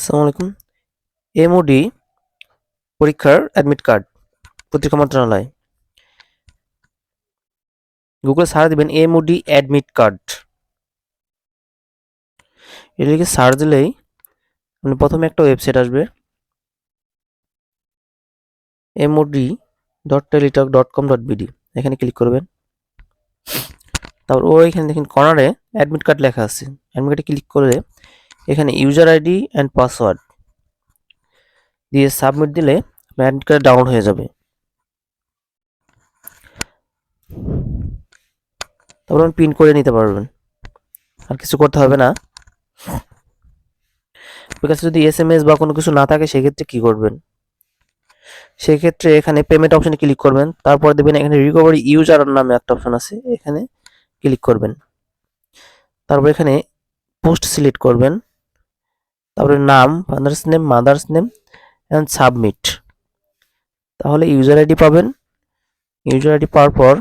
আসসালামু আলাইকুম। এমওডি পরীক্ষার অ্যাডমিট কার্ড পত্রিকা মন্ত্রণালয়। গুগলে সার্চ দিবেন এমওডি অ্যাডমিট কার্ড। এটা লিখে সার্চ দিলেই প্রথমে একটা ওয়েবসাইট আসবে, mod.teletalk.com.bd। এখানে ক্লিক করবেন। তারপর এখানে দেখেন কর্নারে অ্যাডমিট কার্ড লেখা আছে। অ্যাডমিট কার্ডে ক্লিক করলে এখানে ইউজার আইডি অ্যান্ড পাসওয়ার্ড দিয়ে সাবমিট দিলে অ্যাডমিট কার্ড ডাউনলোড হয়ে যাবে। তারপর প্রিন্ট করে নিতে পারবেন, আর কিছু করতে হবে না। আপনার কাছে যদি এসএমএস বা কোনো কিছু না থাকে সেক্ষেত্রে কি করবেন? সেক্ষেত্রে এখানে পেমেন্ট অপশনে ক্লিক করবেন। তারপর দেবেন এখানে রিকভারি ইউজার নামে একটা অপশন আছে, এখানে ক্লিক করবেন। তারপর এখানে পোস্ট সিলেক্ট করবেন। তারপরে নাম, father's name, mother's name and submit. তাহলে ইউজার আইডি পাবেন। ইউজার আইডি পাওয়ার পর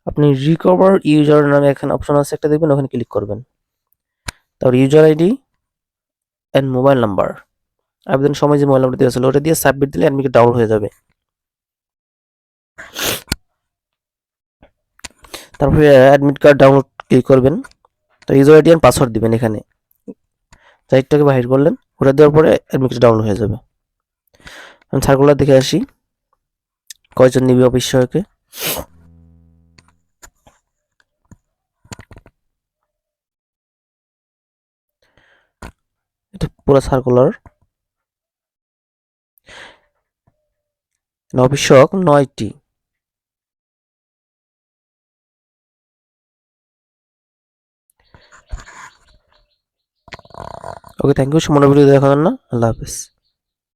আপনি রিকভার ইউজার নামে এখানে অপশন আছে একটা, দেখবেন ওখানে ক্লিক করবেন। তারপর user ID and mobile number, আবেদন সময় যে মোবাইল নাম্বার দেওয়া ছিল ওটা দিয়ে সাবমিট দিলে অ্যাডমিট কার্ড ডাউনলোড হয়ে যাবে। তারপরে অ্যাডমিট কার্ড ডাউনলোড ক্লিক করবেন। তো ইউজার আইডি অ্যান্ড পাসওয়ার্ড দিবেন। এখানে সাইটটাকে বাহির করলেন, ওটা দেওয়ার পরে অ্যাডমিট কার্ড ডাউনলোড হয়ে যাবে। আমি সার্কুলার দেখে আসি কয়জন নিবে অফিস সহায়কে। এটা পুরো সার্কুলার। অফিস সহায়ক 9টি। ওকে, থ্যাংক ইউ। মনে ভিডিও দেখার জন্য আল্লাহ হাফেজ।